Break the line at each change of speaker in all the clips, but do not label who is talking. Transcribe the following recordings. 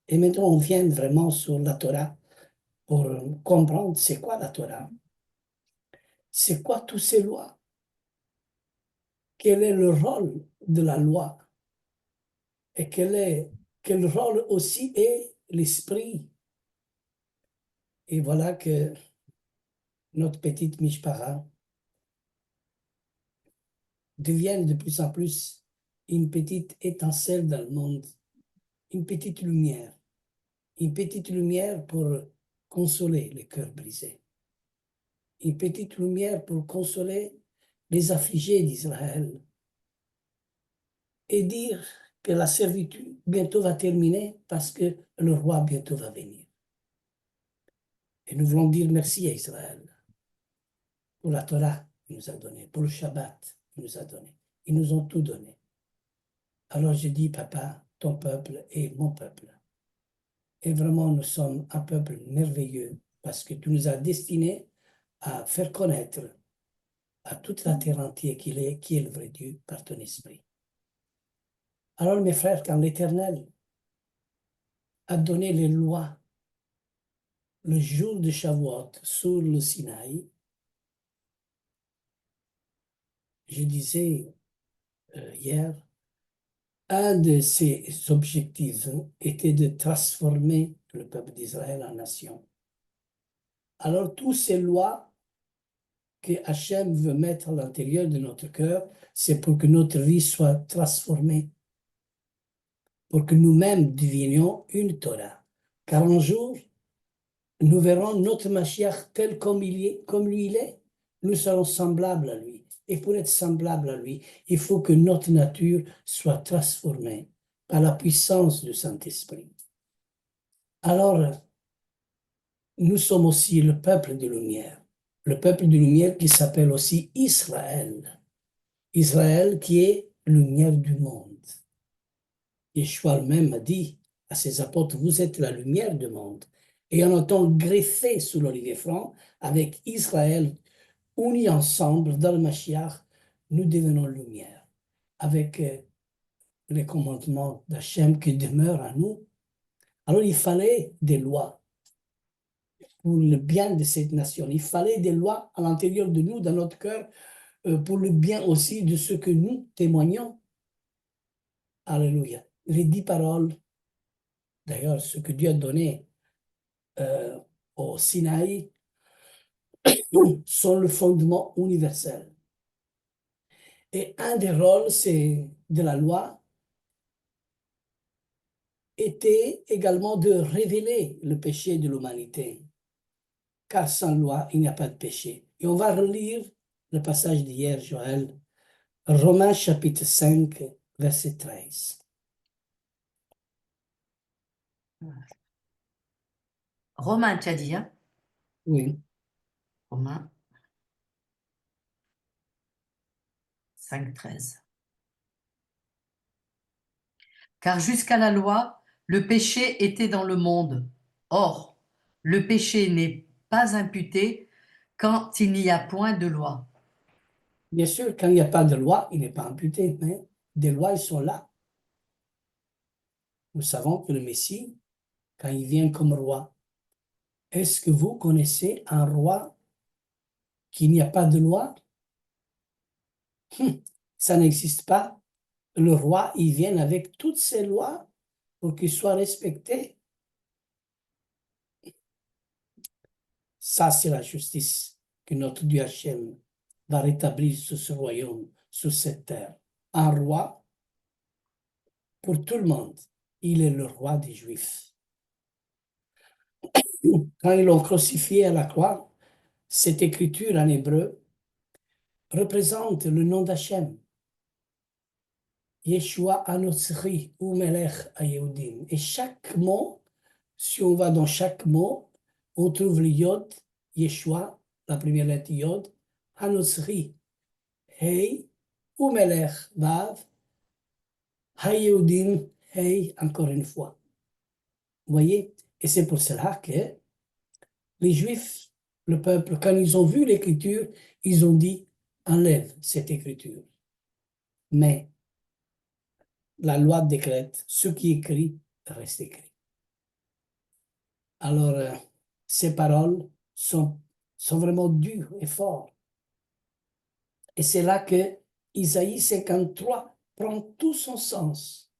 Et maintenant, on vient vraiment sur la Torah pour comprendre c'est quoi la Torah, c'est quoi toutes ces lois, quel est le rôle de la loi et quel rôle aussi est l'esprit. Et voilà que notre petite Mishpara devient de plus en plus une petite étincelle dans le monde, une petite lumière pour consoler les cœurs brisés, une petite lumière pour consoler les affligés d'Israël et dire que la servitude bientôt va terminer parce que le roi bientôt va venir. Et nous voulons dire merci à Israël pour la Torah qu'il nous a donnée, pour le Shabbat qu'il nous a donné. Ils nous ont tout donné. Alors je dis, papa, ton peuple est mon peuple. Et vraiment, nous sommes un peuple merveilleux parce que tu nous as destinés à faire connaître à toute la terre entière qui est le vrai Dieu par ton esprit. Alors, mes frères, quand l'Éternel a donné les lois le jour de Shavuot sur le Sinaï, je disais hier, un de ses objectifs était de transformer le peuple d'Israël en nation. Alors, toutes ces lois que Hachem veut mettre à l'intérieur de notre cœur, c'est pour que notre vie soit transformée, pour que nous-mêmes devenions une Torah. Car un jour, nous verrons notre Mashiach tel comme lui il est, nous serons semblables à lui. Et pour être semblable à lui, il faut que notre nature soit transformée par la puissance du Saint-Esprit. Alors, nous sommes aussi le peuple de lumière. Le peuple de lumière qui s'appelle aussi Israël. Israël qui est lumière du monde. Yeshua même a dit à ses apôtres, vous êtes la lumière du monde. Et en étant greffé sous l'olivier franc, avec Israël unis ensemble dans le Mashiach, nous devenons lumière. Avec les commandements d'Hachem qui demeurent à nous. Alors il fallait des lois pour le bien de cette nation. Il fallait des lois à l'intérieur de nous, dans notre cœur, pour le bien aussi de ce que nous témoignons. Alléluia. Les 10 paroles, d'ailleurs, ce que Dieu a donné euh, au Sinaï, sont le fondement universel. Et un des rôles de la loi était également de révéler le péché de l'humanité. Car sans loi, il n'y a pas de péché. Et on va relire le passage d'hier, Joël, Romains chapitre 5, verset 13.
Romains, tu as dit, hein?
Oui.
Romains 5, 13. Car jusqu'à la loi, le péché était dans le monde. Or, le péché n'est pas imputé quand il n'y a point de loi.
Bien sûr, quand il n'y a pas de loi, il n'est pas imputé, mais des lois, ils sont là. Nous savons que le Messie, quand il vient comme roi, est-ce que vous connaissez un roi qui n'y a pas de loi? Ça n'existe pas. Le roi, il vient avec toutes ces lois pour qu'ils soient respectés. Ça, c'est la justice que notre Dieu Hachem va rétablir sur ce royaume, sur cette terre. Un roi pour tout le monde. Il est le roi des Juifs. Quand ils l'ont crucifié à la croix, cette écriture en hébreu représente le nom d'Hachem. Yeshua Anotsri ou Melech Ayehudim. Et chaque mot, si on va dans chaque mot, on trouve le Yod, Yeshua, la première lettre Yod, Anotsri, Hey, ou Melech, Vav, Hayehudim, Hey, encore une fois. Vous voyez? Et c'est pour cela que les Juifs, le peuple, quand ils ont vu l'écriture, ils ont dit, enlève cette écriture. Mais la loi décrète, ce qui est écrit reste écrit. Alors, ces paroles sont vraiment dures et fortes. Et c'est là que Isaïe 53 prend tout son sens,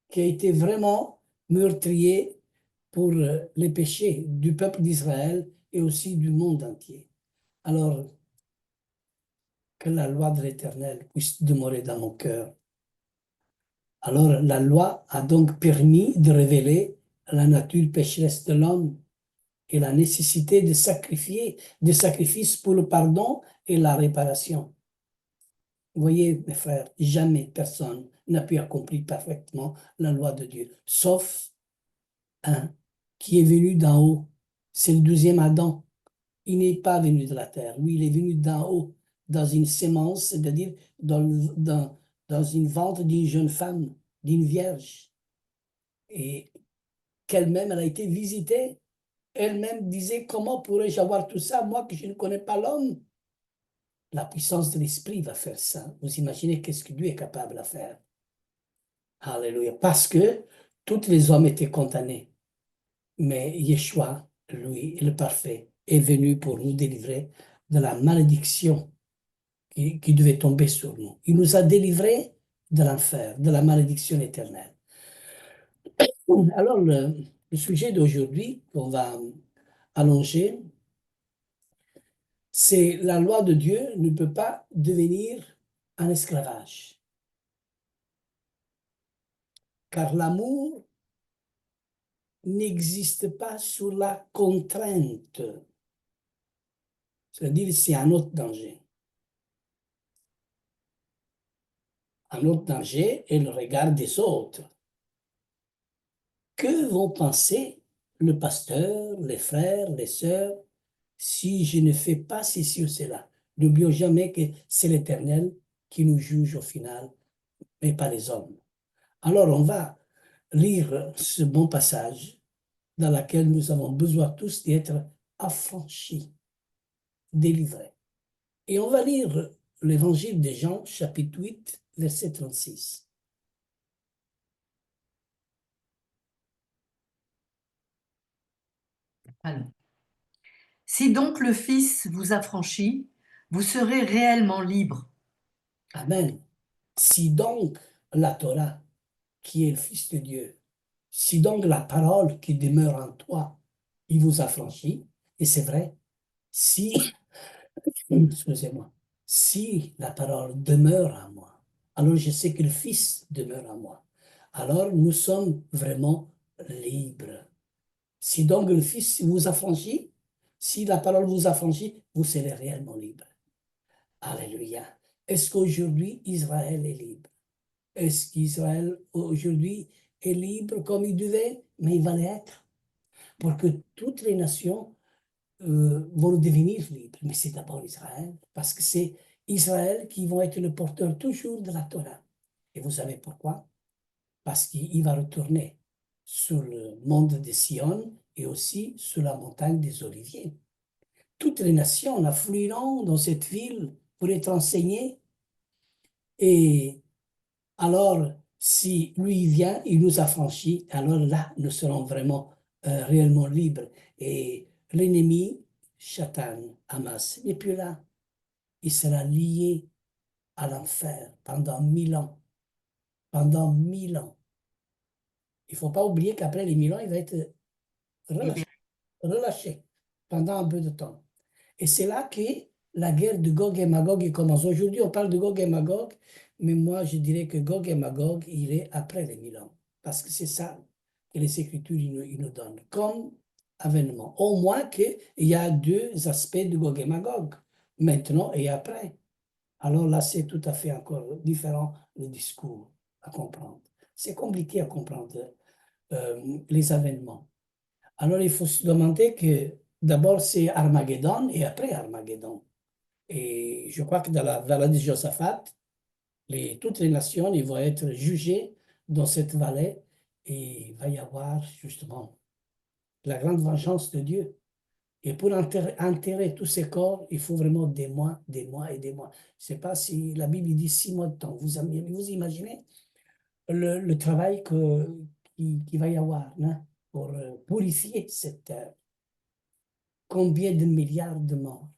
qui a été vraiment meurtrier pour les péchés du peuple d'Israël et aussi du monde entier. Alors, que la loi de l'Éternel puisse demeurer dans mon cœur. Alors, la loi a donc permis de révéler la nature pécheresse de l'homme et la nécessité de sacrifier, des sacrifices pour le pardon et la réparation. Vous voyez, mes frères, jamais personne n'a pu accomplir parfaitement la loi de Dieu, sauf un qui est venu d'en haut. C'est le deuxième Adam. Il n'est pas venu de la terre. Lui, il est venu d'en haut, dans une sémence, c'est-à-dire dans une vente d'une jeune femme, d'une vierge. Et qu'elle-même, elle a été visitée. Elle-même disait, comment pourrais-je avoir tout ça, moi que je ne connais pas l'homme? La puissance de l'esprit va faire ça. Vous imaginez qu'est-ce que Dieu est capable de faire? Alléluia. Parce que tous les hommes étaient condamnés. Mais Yeshua, lui, le parfait, est venu pour nous délivrer de la malédiction qui devait tomber sur nous. Il nous a délivrés de l'enfer, de la malédiction éternelle. Alors, le sujet d'aujourd'hui qu'on va allonger, c'est la loi de Dieu ne peut pas devenir un esclavage. Car l'amour n'existe pas sous la contrainte. C'est-à-dire, c'est un autre danger. Un autre danger est le regard des autres. Que vont penser le pasteur, les frères, les sœurs, si je ne fais pas ceci ou cela? N'oublions jamais que c'est l'Éternel qui nous juge au final, mais pas les hommes. Alors, on va lire ce bon passage dans lequel nous avons besoin tous d'être affranchis, délivrés. Et on va lire l'évangile de Jean, chapitre 8, verset 36.
Alors, si donc le Fils vous affranchit, vous serez réellement libre.
Amen. Si donc la Torah, qui est le Fils de Dieu, si donc la parole qui demeure en toi, il vous affranchit, et c'est vrai, si, excusez-moi, si la parole demeure en moi, alors je sais que le Fils demeure en moi. Alors nous sommes vraiment libres. Si donc le Fils vous affranchit, si la parole vous affranchit, vous serez réellement libre. Alléluia. Est-ce qu'aujourd'hui Israël est libre? Est-ce qu'Israël aujourd'hui est libre comme il devait? Mais il va l'être. Pour que toutes les nations vont devenir libres. Mais c'est d'abord Israël. Parce que c'est Israël qui vont être le porteur toujours de la Torah. Et vous savez pourquoi? Parce qu'il va retourner sur le monde de Sion et aussi sur la montagne des Oliviers. Toutes les nations afflueront dans cette ville pour être enseignées. Et alors, si lui vient, il nous affranchit, alors là, nous serons vraiment réellement libres. Et l'ennemi, Satan, Hamas, n'est plus là. Il sera lié à l'enfer pendant 1000 ans. Pendant 1000 ans. Il ne faut pas oublier qu'après les 1000 ans, il va être relâché, relâché pendant un peu de temps. Et c'est là que la guerre de Gog et Magog commence. Aujourd'hui, on parle de Gog et Magog, mais moi, je dirais que Gog et Magog, il est après les 1000 ans. Parce que c'est ça que les Écritures ils nous donnent comme avènement. Au moins qu'il y a deux aspects de Gog et Magog, maintenant et après. Alors là, c'est tout à fait encore différent le discours à comprendre. C'est compliqué à comprendre les avènements. Alors, il faut se demander que d'abord, c'est Armageddon et après Armageddon. Et je crois que dans la vallée de Josaphat, toutes les nations ils vont être jugées dans cette vallée et il va y avoir justement la grande vengeance de Dieu. Et pour enterrer tous ces corps, il faut vraiment des mois et des mois. Je ne sais pas si la Bible dit 6 mois de temps. Vous imaginez le travail qui va y avoir hein, purifier cette terre. Combien de milliards de morts?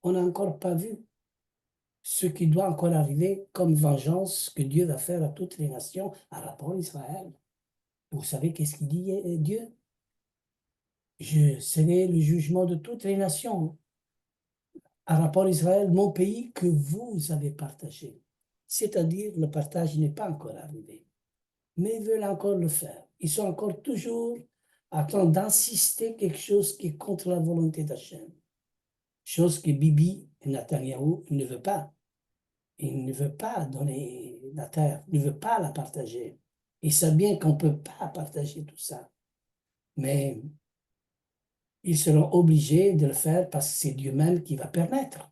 On n'a encore pas vu ce qui doit encore arriver comme vengeance que Dieu va faire à toutes les nations à rapport à Israël. Vous savez qu'est-ce qu'il dit Dieu? Je serai le jugement de toutes les nations à rapport à Israël, mon pays que vous avez partagé. C'est-à-dire, le partage n'est pas encore arrivé, mais ils veulent encore le faire. Ils sont encore toujours en train d'insister quelque chose qui est contre la volonté d'Hachem. Chose que Bibi et Netanyahou ne veut pas. Il ne veut pas donner la terre, il ne veut pas la partager. Il sait bien qu'on ne peut pas partager tout ça. Mais ils seront obligés de le faire parce que c'est Dieu même qui va permettre.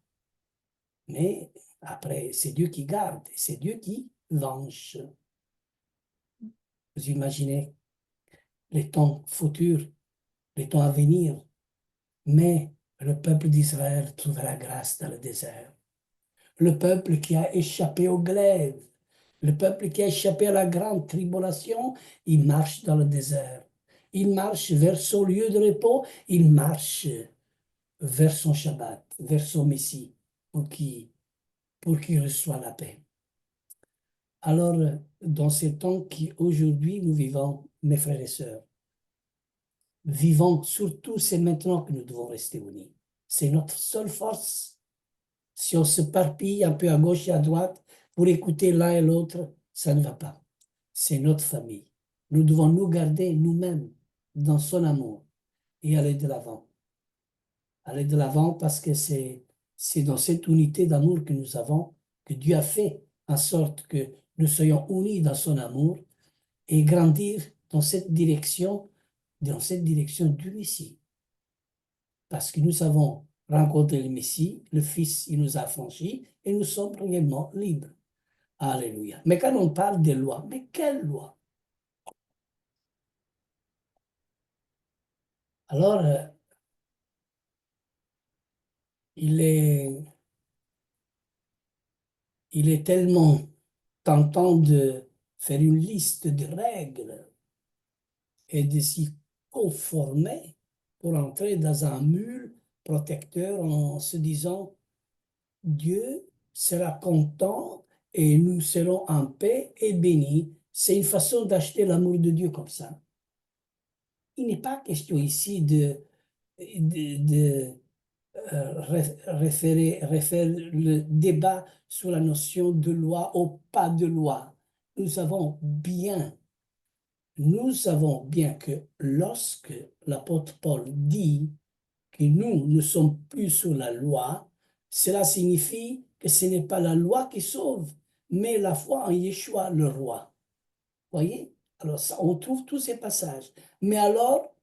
Mais après, c'est Dieu qui garde, c'est Dieu qui venge. Vous imaginez les temps futurs, les temps à venir. Mais le peuple d'Israël trouvera grâce dans le désert. Le peuple qui a échappé au glaive, le peuple qui a échappé à la grande tribulation, il marche dans le désert. Il marche vers son lieu de repos, il marche vers son Shabbat, vers son Messie, pour qu'il reçoive la paix. Alors, dans ces temps qu'aujourd'hui nous vivons, mes frères et sœurs, vivons surtout, c'est maintenant que nous devons rester unis. C'est notre seule force. Si on se parpille un peu à gauche et à droite pour écouter l'un et l'autre, ça ne va pas. C'est notre famille. Nous devons nous garder nous-mêmes dans son amour et aller de l'avant. Aller de l'avant parce que c'est dans cette unité d'amour que nous avons que Dieu a fait en sorte que nous soyons unis dans son amour et grandir dans cette direction du Messie. Parce que nous avons rencontré le Messie, le Fils, il nous a franchis et nous sommes réellement libres. Alléluia. Mais quand on parle des lois, mais quelle loi? Alors, il est, il est tellement tentant de faire une liste de règles et de s'y conformer pour entrer dans un mur protecteur en se disant Dieu sera content et nous serons en paix et bénis. C'est une façon d'acheter l'amour de Dieu comme ça. Il n'est pas question ici de référer le débat sur la notion de loi ou pas de loi. Nous savons bien que lorsque l'apôtre Paul dit que nous ne sommes plus sous la loi, cela signifie que ce n'est pas la loi qui sauve, mais la foi en Yeshua, le roi. Voyez? Alors, ça, on trouve tous ces passages. Mais alors,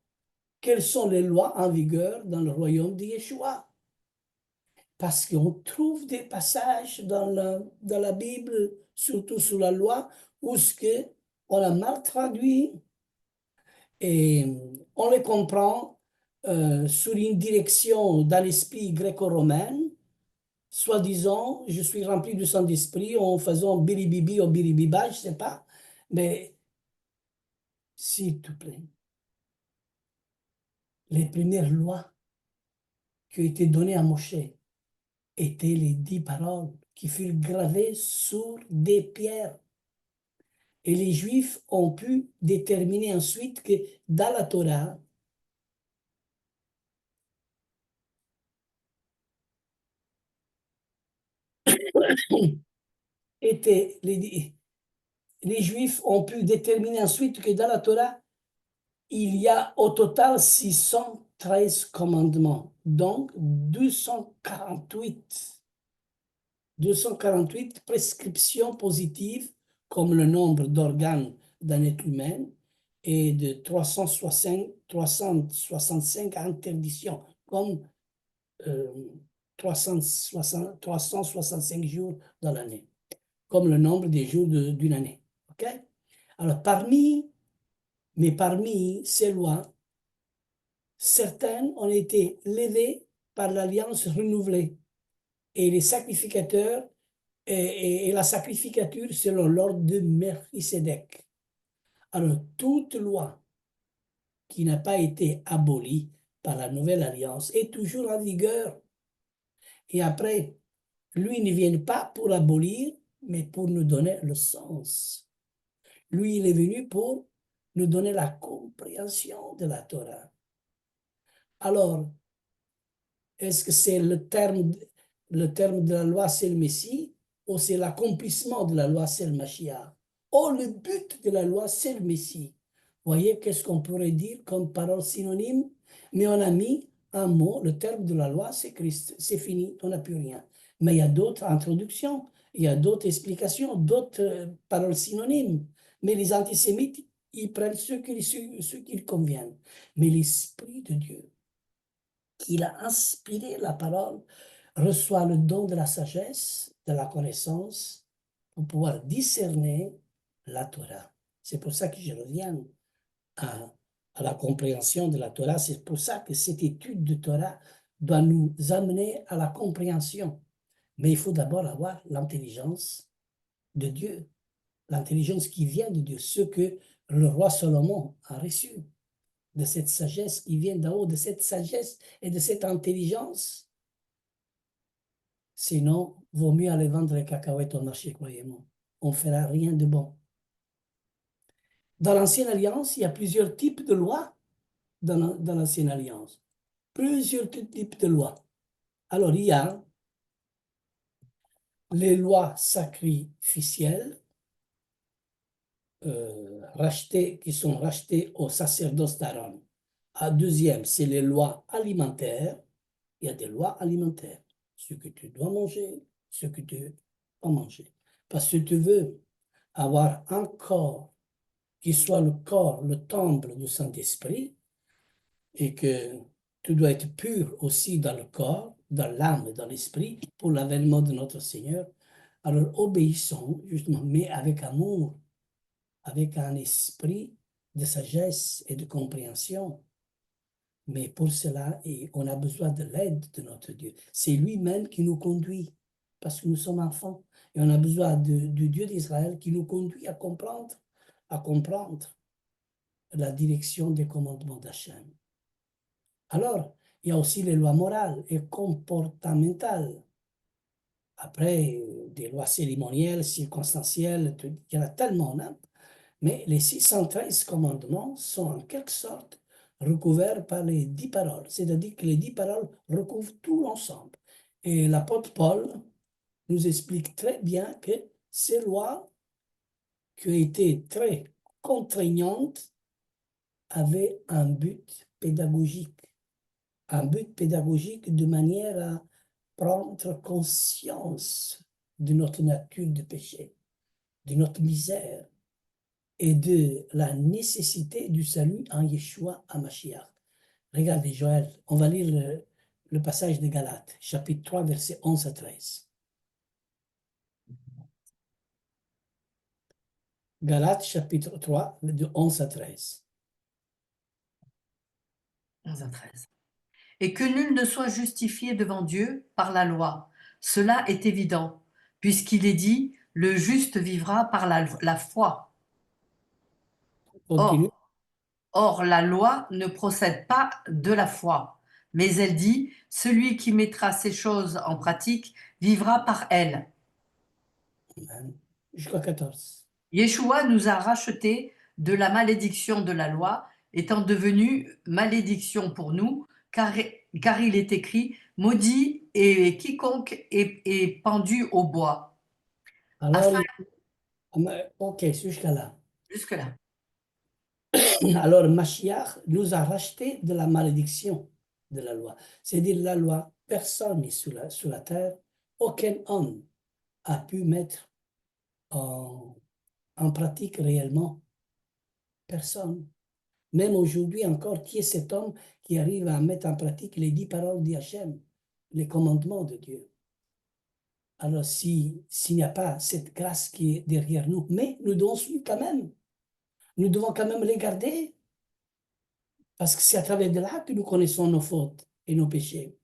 quelles sont les lois en vigueur dans le royaume de Yeshua? Parce qu'on trouve des passages dans la Bible, surtout sous la loi, où ce que on a mal traduit et on les comprend sous une direction dans l'esprit gréco-romain, soi-disant, je suis rempli du Saint-Esprit en faisant biribibi ou biribiba, je ne sais pas, mais s'il te plaît, les premières lois qui ont été données à Moshe étaient les 10 paroles qui furent gravées sur des pierres. Et les Juifs ont pu déterminer ensuite que dans la Torah, les Juifs ont pu déterminer ensuite que dans la Torah, il y a au total 613 commandements, donc 248 prescriptions positives, comme le nombre d'organes d'un être humain, et de 365 interdictions, comme 365 jours dans l'année, comme le nombre des jours d'une année. OK? Alors, parmi ces lois, certaines ont été levées par l'Alliance renouvelée et les sacrificateurs et la sacrificature selon l'ordre de Melchisédek. Alors, toute loi qui n'a pas été aboli par la nouvelle alliance, est toujours en vigueur. Et après, lui ne vient pas pour abolir, mais pour nous donner le sens. Lui, il est venu pour nous donner la compréhension de la Torah. Alors, est-ce que c'est le terme de la loi, c'est le Messie, ou c'est l'accomplissement de la loi, c'est le Mashiach? Ou le but de la loi, c'est le Messie? Voyez, qu'est-ce qu'on pourrait dire comme parole synonyme? Mais on a mis un mot, le terme de la loi, c'est Christ. C'est fini, on n'a plus rien. Mais il y a d'autres introductions, il y a d'autres explications, d'autres paroles synonymes. Mais les antisémites, ils prennent ce qui conviennent. Mais l'Esprit de Dieu, qu'il a inspiré la parole, reçoit le don de la sagesse, de la connaissance, pour pouvoir discerner la Torah. C'est pour ça que je reviens à, à la compréhension de la Torah. C'est pour ça que cette étude de Torah doit nous amener à la compréhension. Mais il faut d'abord avoir l'intelligence de Dieu, l'intelligence qui vient de Dieu, ce que le roi Salomon a reçu, de cette sagesse qui vient d'en haut, de cette sagesse et de cette intelligence. Sinon, vaut mieux aller vendre les cacahuètes au marché, croyez-moi. On ne fera rien de bon. Dans l'Ancienne Alliance, il y a plusieurs types de lois dans l'Ancienne Alliance. Plusieurs types de lois. Alors, il y a les lois sacrificielles qui sont rachetées au sacerdoce d'Aaron. La deuxième, c'est les lois alimentaires. Il y a des lois alimentaires. Ce que tu dois manger, ce que tu ne pas manger. Parce que tu veux avoir un corps qui soit le corps, le temple du Saint-Esprit, et que tu dois être pur aussi dans le corps, dans l'âme, dans l'esprit, pour l'avènement de notre Seigneur. Alors obéissons, justement, mais avec amour, avec un esprit de sagesse et de compréhension. Mais pour cela, on a besoin de l'aide de notre Dieu. C'est lui-même qui nous conduit, parce que nous sommes enfants. Et on a besoin du Dieu d'Israël qui nous conduit à comprendre la direction des commandements d'Hachem. Alors, il y a aussi les lois morales et comportementales. Après, des lois cérémonielles, circonstancielles, il y en a tellement, hein? Mais les 613 commandements sont en quelque sorte recouverts par les 10 paroles. C'est-à-dire que les 10 paroles recouvrent tout l'ensemble. Et l'apôtre Paul nous explique très bien que ces lois, qui ont été très contraignantes, avaient un but pédagogique. Un but pédagogique de manière à prendre conscience de notre nature de péché, de notre misère et de la nécessité du salut en Yeshua HaMashiach. Regardez, Joël, on va lire le passage de Galates, chapitre 3, versets 11 à 13. Galates, chapitre 3, de 11 à 13.
11 à 13. Et que nul ne soit justifié devant Dieu par la loi. Cela est évident, puisqu'il est dit, le juste vivra par la foi.
Continue.
Or, or, la loi ne procède pas de la foi, mais elle dit, celui qui mettra ces choses en pratique vivra par elles.
Jusqu'à 14.
Yeshua nous a rachetés de la malédiction de la loi, étant devenu malédiction pour nous, car il est écrit, maudit et quiconque est pendu au bois.
Alors,
Afin,
ok, jusqu'à là.
jusque-là.
Alors, Mashiach nous a rachetés de la malédiction de la loi. C'est-à-dire la loi, personne n'est sur la terre, aucun homme a pu mettre en pratique réellement. Personne. Même aujourd'hui encore, qui est cet homme qui arrive à mettre en pratique les 10 paroles d'Hachem, les commandements de Dieu? Alors, s'il n'y a pas cette grâce qui est derrière nous, mais nous devons suivre quand même. Nous devons quand même les garder. Parce que c'est à travers de là que nous connaissons nos fautes et nos péchés.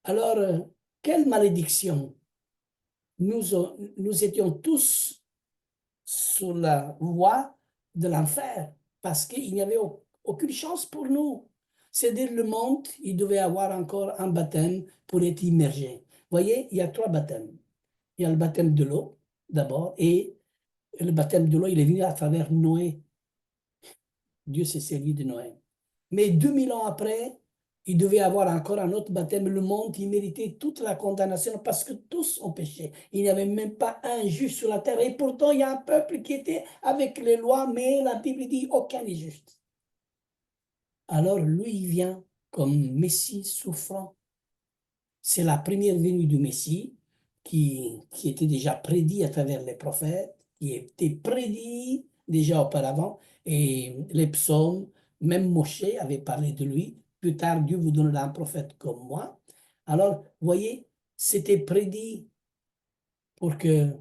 Alors, quelle malédiction! Nous étions tous sous la voie de l'enfer. parce qu'il n'y avait aucune chance pour nous. C'est-à-dire le monde, il devait avoir encore un baptême pour être immergé. Vous voyez, il y a 3 baptêmes. Il y a le baptême de l'eau, d'abord, et le baptême de l'eau, il est venu à travers Noé. Dieu s'est servi de Noé. Mais 2000 ans après, il devait avoir encore un autre baptême. Le monde, il méritait toute la condamnation parce que tous ont péché. Il n'y avait même pas un juste sur la terre. Et pourtant, il y a un peuple qui était avec les lois, mais la Bible dit aucun n'est juste. Alors lui, il vient comme Messie souffrant. C'est la première venue du Messie qui était déjà prédit à travers les prophètes, qui était prédit déjà auparavant. Et les psaumes, même Moshe avait parlé de lui. Plus tard, Dieu vous donnera un prophète comme moi. Alors, vous voyez, c'était prédit pour que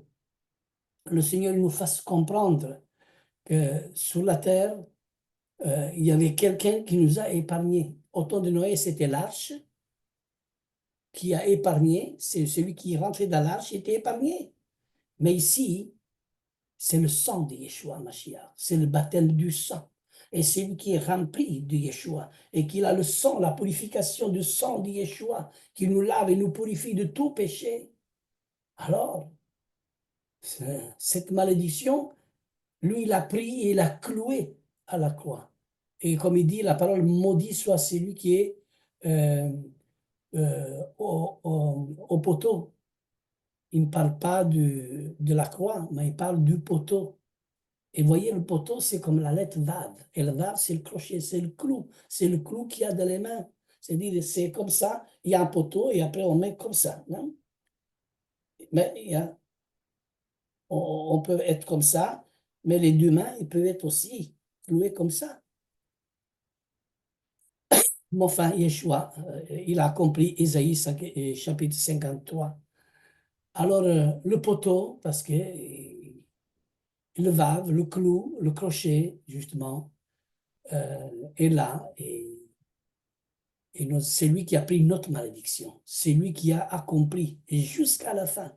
le Seigneur nous fasse comprendre que sur la terre, il y avait quelqu'un qui nous a épargnés. Au temps de Noé, c'était l'arche qui a épargné, c'est celui qui est rentré dans l'arche était épargné. Mais ici, c'est le sang de Yeshua Mashiach, c'est le baptême du sang. Et c'est lui qui est rempli de Yeshua et qu'il a le sang, la purification du sang de Yeshua qui nous lave et nous purifie de tout péché. Alors, cette malédiction, lui, il a pris et il a cloué à la croix. Et comme il dit, la parole maudit soit celui qui est euh, au poteau. Il ne parle pas de la croix, mais il parle du poteau. Et voyez, le poteau, c'est comme la lettre Vav. Et le Vav, c'est le crochet, c'est le clou. C'est le clou qu'il y a dans les mains. C'est-à-dire, c'est comme ça, il y a un poteau et après on met comme ça. Non? Mais on peut être comme ça, mais les 2 mains, ils peuvent être aussi cloués comme ça. Mais enfin, Yeshua, il a accompli Isaïe chapitre 53. Alors, le poteau, parce que le vave, le clou, le crochet, justement, est là. Et c'est lui qui a pris notre malédiction. C'est lui qui a accompli jusqu'à la fin,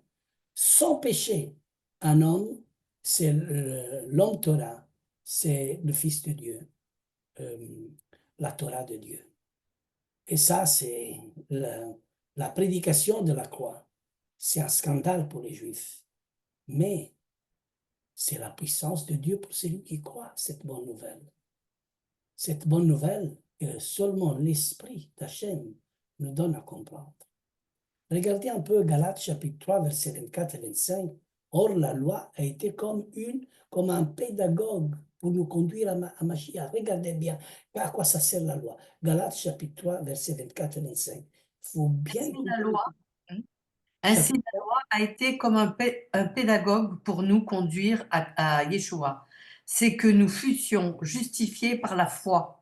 sans péché. Un homme, c'est l'homme Torah, c'est le Fils de Dieu, euh, la Torah de Dieu. Et ça, c'est la prédication de la croix. C'est un scandale pour les Juifs. Mais c'est la puissance de Dieu pour celui qui croit, cette bonne nouvelle. Cette bonne nouvelle que seulement l'Esprit d'Hachem nous donne à comprendre. Regardez un peu Galates chapitre 3, versets 24 et 25. Or, la loi a été comme un pédagogue pour nous conduire à Mashiach. Regardez bien à quoi ça sert la loi. Galates chapitre 3, versets 24 et 25. Il faut bien
Ainsi, la
écouter.
loi, ainsi,
Chapitre
la
3,
loi a été comme un pédagogue pour nous conduire à Yeshua. C'est que nous fussions justifiés par la foi.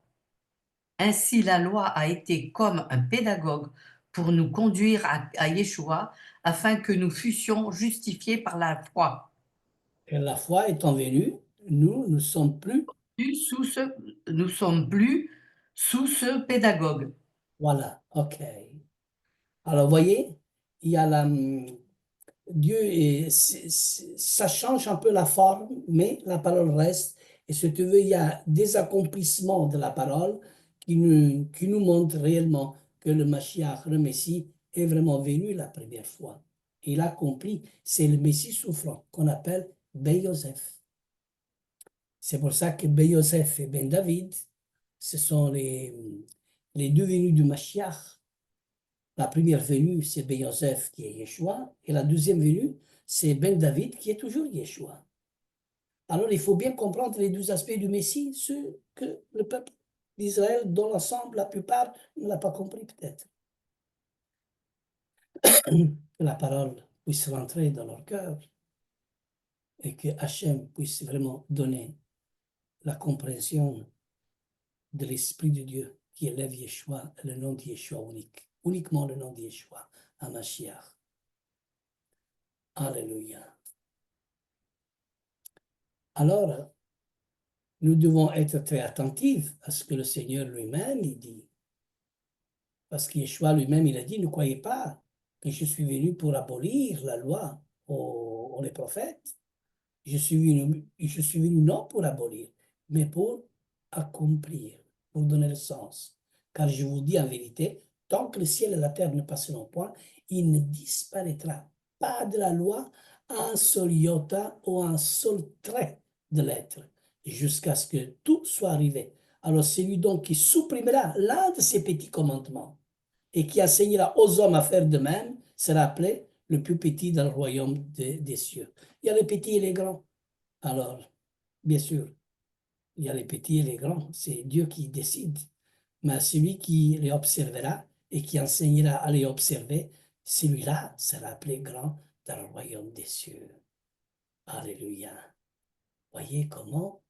Ainsi, la loi a été comme un pédagogue pour nous conduire à Yeshua, afin que nous fussions justifiés par la foi.
et la foi étant venue, nous ne sommes plus.
Plus sous ce, nous sommes plus sous ce pédagogue.
Voilà, ok. Alors, voyez, il y a Dieu, ça change un peu la forme, mais la parole reste. Et si tu veux, il y a des accomplissements de la parole qui nous montrent réellement que le Mashiach, le Messie, est vraiment venu la première fois. Il a accompli, c'est le Messie souffrant qu'on appelle Ben Yosef. C'est pour ça que Ben Yosef et Ben David, ce sont les 2 venues du Mashiach. La première venue, c'est Ben Yosef qui est Yeshua, et la deuxième venue, c'est Ben David qui est toujours Yeshua. Alors il faut bien comprendre les 2 aspects du Messie, ceux que le peuple d'Israël, dans l'ensemble, la plupart, ne l'a pas compris peut-être. Que la parole puisse rentrer dans leur cœur et que Hachem puisse vraiment donner la compréhension de l'Esprit de Dieu qui élève Yeshua, le nom de Yeshua unique, uniquement le nom de Yeshua, à Mashiach. Alléluia. Alors, nous devons être très attentifs à ce que le Seigneur lui-même il dit. Parce que Yeshua lui-même, il a dit, ne croyez pas que je suis venu pour abolir la loi aux les prophètes. Je suis venu non pour abolir, mais pour accomplir, pour donner le sens. Car je vous dis en vérité, tant que le ciel et la terre ne passeront point, il ne disparaîtra pas de la loi un seul iota ou un seul trait de l'être, jusqu'à ce que tout soit arrivé. Alors celui donc qui supprimera l'un de ces petits commandements et qui enseignera aux hommes à faire de même sera appelé le plus petit dans le royaume des cieux. Il y a les petits et les grands. Alors, bien sûr, il y a les petits et les grands. C'est Dieu qui décide. Mais celui qui les observera et qui enseignera à les observer, celui-là sera appelé grand dans le royaume des cieux. Alléluia. Voyez comment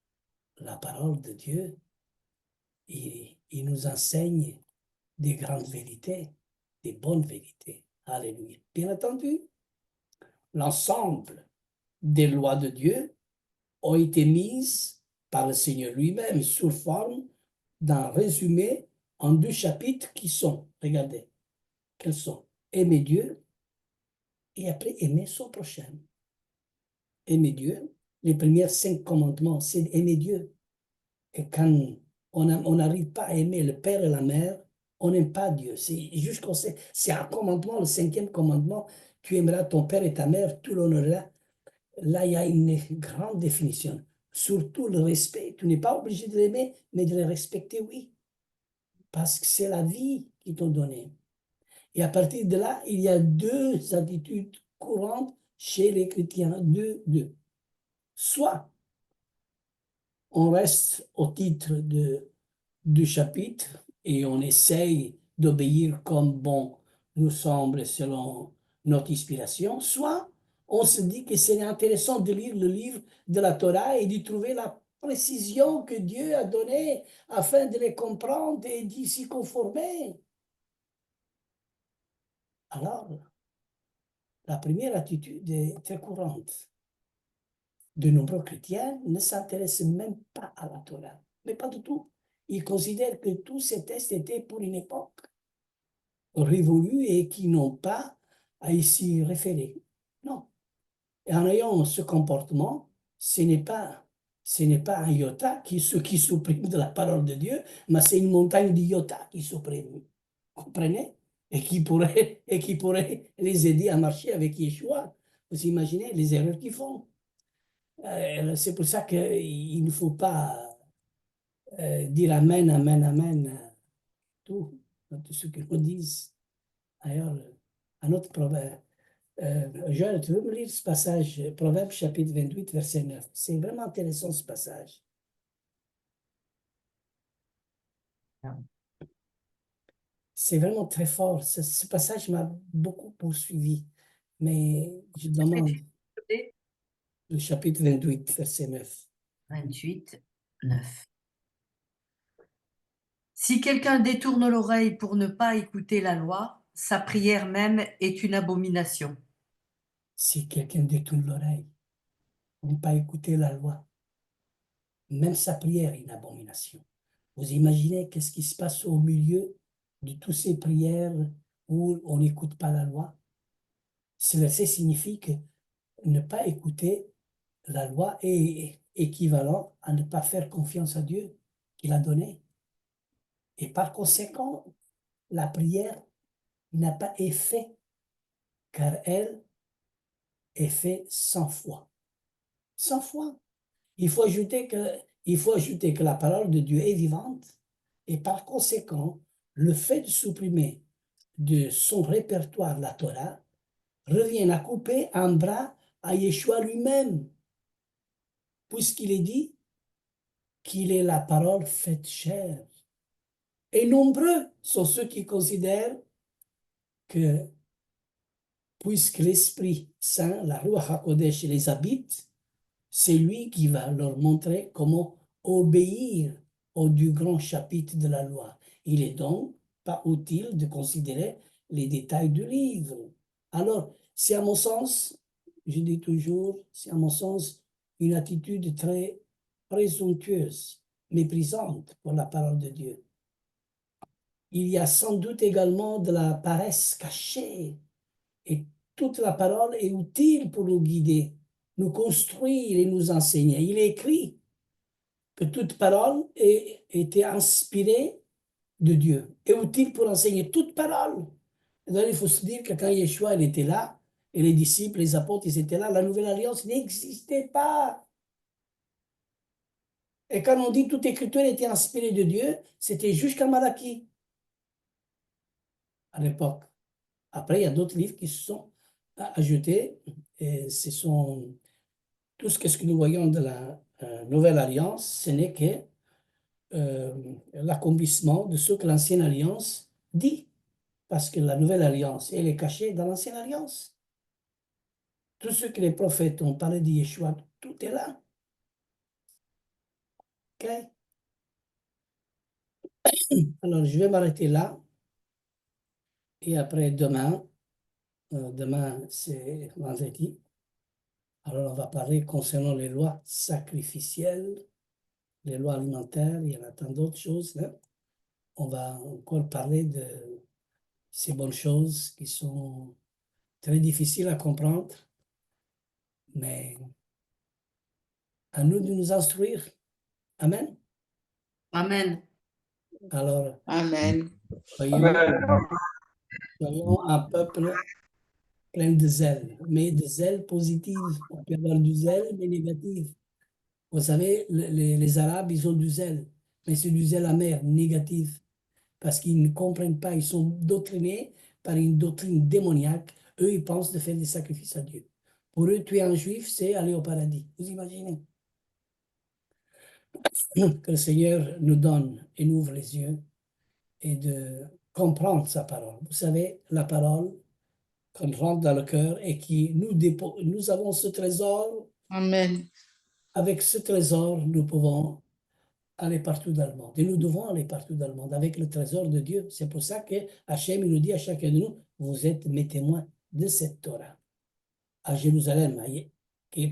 la parole de Dieu, il nous enseigne des grandes vérités, des bonnes vérités. Alléluia. Bien entendu, l'ensemble des lois de Dieu ont été mises par le Seigneur lui-même sous forme d'un résumé en 2 chapitres qui sont, regardez, quels sont? Aimer Dieu et après aimer son prochain. Aimer Dieu, les premiers 5 commandements, c'est aimer Dieu. Et quand on n'arrive pas à aimer le père et la mère, on n'aime pas Dieu. C'est juste qu'on sait, c'est un commandement, le 5e commandement, tu aimeras ton père et ta mère, tu l'honoreras. Là, il y a une grande définition. Surtout le respect. Tu n'es pas obligé de l'aimer, mais de le respecter, oui. Parce que c'est la vie qu'ils t'ont donnée. Et à partir de là, il y a 2 attitudes courantes chez les chrétiens. Deux. Soit on reste au titre du chapitre et on essaye d'obéir comme bon nous semble selon notre inspiration, soit on se dit que c'est intéressant de lire le livre de la Torah et d'y trouver la précision que Dieu a donnée afin de les comprendre et d'y s'y conformer. Alors, la première attitude est très courante. De nombreux chrétiens ne s'intéressent même pas à la Torah, mais pas du tout. Ils considèrent que tous ces textes étaient pour une époque révolue et qui n'ont pas à y s'y référer. Non. Et en ayant ce comportement, ce n'est pas un iota qui supprime de la parole de Dieu, mais c'est une montagne d'iota qui supprime. Comprenez? Et qui pourrait les aider à marcher avec Yeshua. Vous imaginez les erreurs qu'ils font. C'est pour ça qu'il ne faut pas dire Amen, Amen, Amen, tout, tout ce que nous disent. D'ailleurs, un autre proverbe. Joël, tu veux me lire ce passage, Proverbe chapitre 28, verset 9. C'est vraiment intéressant ce passage. C'est vraiment très fort. Ce passage m'a beaucoup poursuivi. Mais je demande le chapitre 28, verset 9.
28, 9. Si quelqu'un détourne l'oreille pour ne pas écouter la loi, sa prière même est une abomination.
Si quelqu'un détourne l'oreille pour ne pas écouter la loi, même sa prière est une abomination. Vous imaginez qu'est-ce qui se passe au milieu de toutes ces prières où on n'écoute pas la loi? Ce verset signifie que ne pas écouter la loi est équivalent à ne pas faire confiance à Dieu qu'il a donné. Et par conséquent, la prière n'a pas effet, car elle est faite sans foi. Sans foi. Il faut ajouter que la parole de Dieu est vivante et par conséquent, le fait de supprimer de son répertoire la Torah revient à couper un bras à Yeshua lui-même, puisqu'il est dit qu'il est la parole faite chair. Et nombreux sont ceux qui considèrent que, puisque l'Esprit Saint, la Ruach HaKodesh, les habite, c'est lui qui va leur montrer comment obéir au du grand chapitre de la loi. Il est donc pas utile de considérer les détails du livre. Alors, c'est à mon sens, je dis toujours, c'est à mon sens une attitude très présomptueuse, méprisante pour la parole de Dieu. Il y a sans doute également de la paresse cachée et toute la parole est utile pour nous guider, nous construire et nous enseigner. Il est écrit que toute parole était inspirée de Dieu et utile pour enseigner toute parole. Donc, il faut se dire que quand Yeshua il était là, et les disciples, les apôtres, ils étaient là, la nouvelle alliance n'existait pas. Et quand on dit toute écriture était inspirée de Dieu, c'était jusqu'à Malachie, à l'époque. Après, il y a d'autres livres qui se sont ajoutés, et ce sont tout ce que nous voyons de la nouvelle alliance, ce n'est que l'accomplissement de ce que l'ancienne alliance dit. Parce que la nouvelle alliance, elle est cachée dans l'ancienne alliance. Tout ce que les prophètes ont parlé de Yeshua, tout est là. OK? Alors, je vais m'arrêter là. Et après, demain, c'est vendredi. Alors, on va parler concernant les lois sacrificielles, les lois alimentaires, il y en a tant d'autres choses, hein. On va encore parler de ces bonnes choses qui sont très difficiles à comprendre, mais à nous de nous instruire. Amen.
Amen.
Alors,
Amen.
soyons, soyons un peuple plein de zèle, mais de zèle positive. On peut avoir du zèle, mais négatif. Vous savez, les Arabes, ils ont du zèle, mais c'est du zèle amer, négatif, parce qu'ils ne comprennent pas, ils sont doctrinés par une doctrine démoniaque. Eux, ils pensent de faire des sacrifices à Dieu. Pour eux, tuer un juif, c'est aller au paradis. Vous imaginez? Que le Seigneur nous donne et nous ouvre les yeux et de comprendre sa parole. Vous savez, la parole qu'on rentre dans le cœur et qui nous avons ce trésor.
Amen.
Avec ce trésor, nous pouvons aller partout dans le monde. Et nous devons aller partout dans le monde avec le trésor de Dieu. C'est pour ça que Hachem nous dit à chacun de nous, vous êtes mes témoins de cette Torah. À Jérusalem,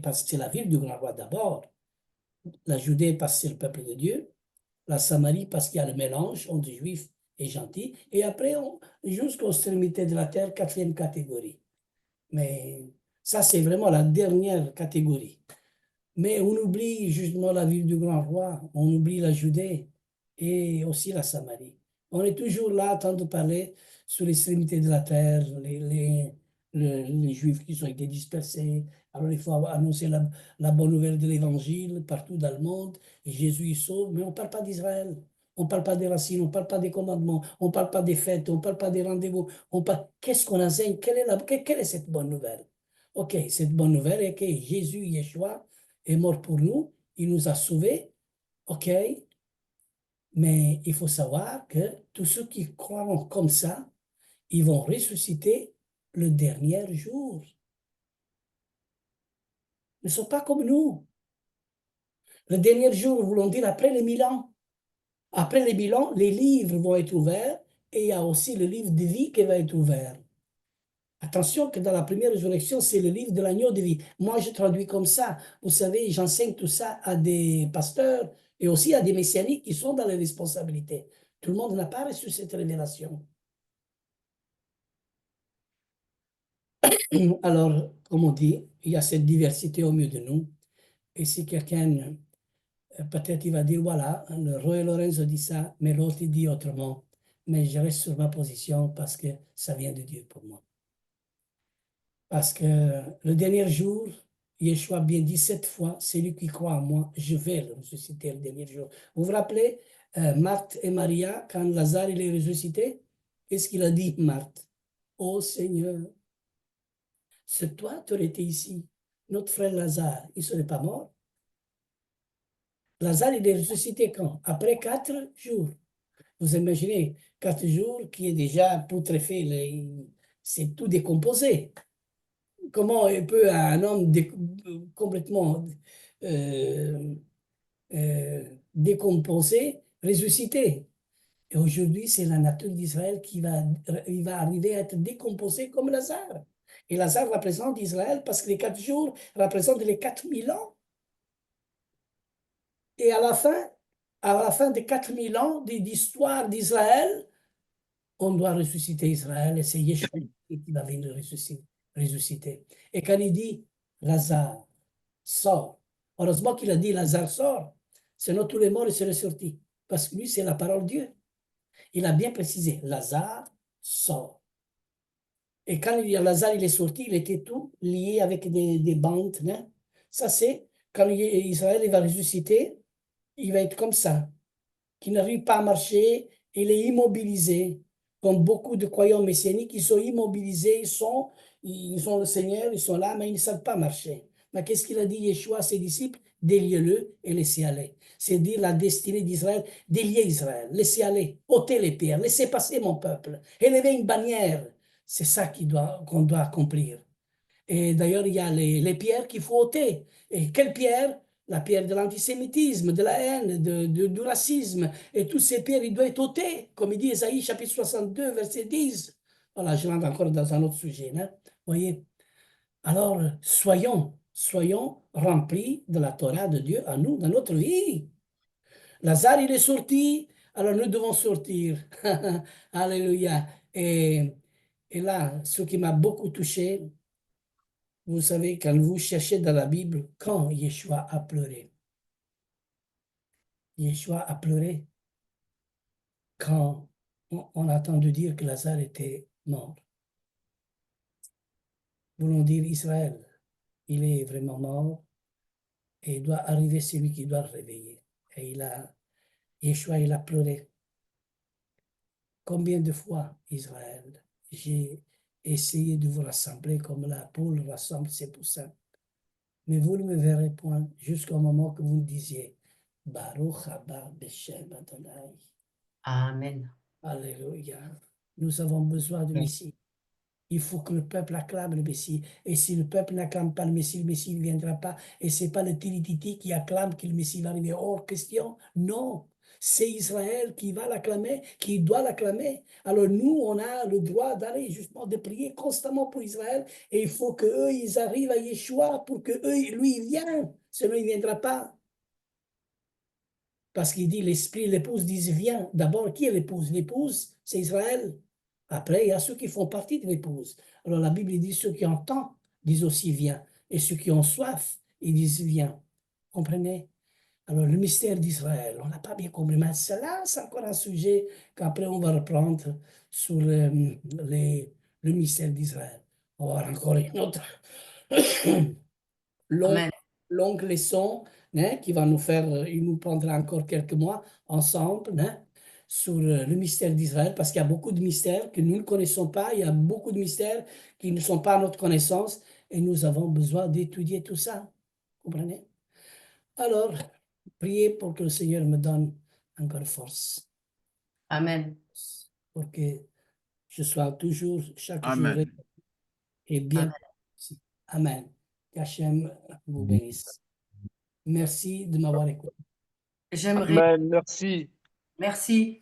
parce que c'est la ville du grand roi d'abord. La Judée parce que c'est le peuple de Dieu. La Samarie parce qu'il y a le mélange entre juifs et gentils. Et après, jusqu'aux extrémités de la terre, quatrième catégorie. Mais ça, c'est vraiment la dernière catégorie. Mais on oublie justement la ville du grand roi, on oublie la Judée et aussi la Samarie. On est toujours là en train de parler sur l'extrémité de la terre, les Juifs qui ont été dispersés. Alors il faut annoncer la bonne nouvelle de l'Évangile partout dans le monde. Et Jésus il sauve, mais on ne parle pas d'Israël. On ne parle pas des racines, on ne parle pas des commandements, on ne parle pas des fêtes, on ne parle pas des rendez-vous. Qu'est-ce qu'on enseigne? Quelle est cette bonne nouvelle? Ok, cette bonne nouvelle est que Jésus, Yeshua, est mort pour nous, il nous a sauvés, ok, mais il faut savoir que tous ceux qui croiront comme ça, ils vont ressusciter le dernier jour. Ils ne sont pas comme nous. Le dernier jour, voulons dire après les 1000 ans. Après les 1000 ans, les livres vont être ouverts et il y a aussi le livre de vie qui va être ouvert. Attention que dans la première résurrection, c'est le livre de l'agneau de vie. Moi, je traduis comme ça. Vous savez, j'enseigne tout ça à des pasteurs et aussi à des messianiques qui sont dans les responsabilités. Tout le monde n'a pas reçu cette révélation. Alors, comme on dit, il y a cette diversité au milieu de nous. Et si quelqu'un, peut-être il va dire, voilà, le Roy Lorenzo dit ça, mais l'autre il dit autrement. Mais je reste sur ma position parce que ça vient de Dieu pour moi. Parce que le dernier jour, Yeshua a bien dit 7 fois, celui qui croit en moi, je vais le ressusciter le dernier jour. Vous vous rappelez, Marthe et Maria, quand Lazare il est ressuscité, qu'est-ce qu'il a dit, Marthe? Oh Seigneur, c'est toi qui aurais été ici. Notre frère Lazare, il ne serait pas mort. Lazare, il est ressuscité quand? Après 4 jours. Vous imaginez, 4 jours qui est déjà putréfié, c'est tout décomposé. Comment peut un homme complètement euh, décomposé ressusciter? Et aujourd'hui, c'est la nature d'Israël il va arriver à être décomposé comme Lazare. Et Lazare représente Israël parce que les 4 jours représentent les 4000 ans. Et à la fin des 4000 ans d'histoire d'Israël, on doit ressusciter Israël et c'est Yeshua qui va venir ressusciter. Et quand il dit Lazare, sort, heureusement qu'il a dit Lazare sort, Sinon, tous les morts ils seraient sortis. Parce que lui, c'est la parole de Dieu. Il a bien précisé, Lazare sort. Et quand Lazare il est sorti, il était tout lié avec des bandes. Hein. Ça, c'est quand Israël il va ressusciter, il va être comme ça, qui n'arrive pas à marcher, il est immobilisé. Comme beaucoup de croyants messianiques, ils sont immobilisés, ils ont le Seigneur, ils sont là, mais ils ne savent pas marcher. Mais qu'est-ce qu'il a dit Yeshua à ses disciples? Déliez-le et laissez aller. C'est dire la destinée d'Israël, déliez Israël, laissez aller, ôtez les pierres, laissez passer mon peuple, élevez une bannière. C'est ça qu'on doit accomplir. Et d'ailleurs, il y a les pierres qu'il faut ôter. Et quelles pierres? La pierre de l'antisémitisme, de la haine, du racisme. Et toutes ces pierres, ils doivent être ôtées. Comme il dit Ésaïe, chapitre 62, verset 10. Voilà, je rentre encore dans un autre sujet. Hein. Voyez? Alors, soyons remplis de la Torah de Dieu à nous, dans notre vie. Lazare, il est sorti, alors nous devons sortir. Alléluia. Et là, ce qui m'a beaucoup touché, vous savez, quand vous cherchez dans la Bible, quand Yeshua a pleuré, Yeshua a pleuré quand on a entendu dire que Lazare était mort. Voulons dire Israël, il est vraiment mort et il doit arriver celui qui doit le réveiller. Et Yeshua, il a pleuré. Combien de fois, Israël, j'ai essayé de vous rassembler comme la poule rassemble ses poussins. Mais vous ne me verrez point jusqu'au moment que vous me disiez Baruch haba Beshem Adonai.
Amen.
Alléluia. Nous avons besoin de Messie. Il faut que le peuple acclame le Messie. Et si le peuple n'acclame pas le Messie ne viendra pas. Et ce n'est pas le Tirititi qui acclame que le Messie va arriver. Hors question. Non. C'est Israël qui va l'acclamer, qui doit l'acclamer. Alors nous, on a le droit d'aller justement de prier constamment pour Israël. Et il faut qu'eux, ils arrivent à Yeshua pour que lui, il vienne. Sinon, il ne viendra pas. Parce qu'il dit l'esprit, l'épouse disent viens. D'abord, qui est l'épouse? L'épouse, c'est Israël. Après, il y a ceux qui font partie de l'épouse. Alors la Bible dit ceux qui entendent disent aussi viens. Et ceux qui ont soif, ils disent viens. Comprenez? Alors le mystère d'Israël, on n'a pas bien compris. Mais cela, c'est encore un sujet qu'après on va reprendre sur le mystère d'Israël. On va avoir encore une autre longue,
Amen.
longue leçon hein, qui va nous faire, il nous prendra encore quelques mois ensemble hein, sur le mystère d'Israël, parce qu'il y a beaucoup de mystères que nous ne connaissons pas, il y a beaucoup de mystères qui ne sont pas à notre connaissance, et nous avons besoin d'étudier tout ça. Comprenez? Alors, priez pour que le Seigneur me donne encore force,
Amen.
pour que je sois toujours, chaque jour,
Amen.
et bien.
Amen.
Amen. Qu'Hachem vous bénisse. Merci de m'avoir écouté.
J'aimerais,
Amen. Merci.
merci.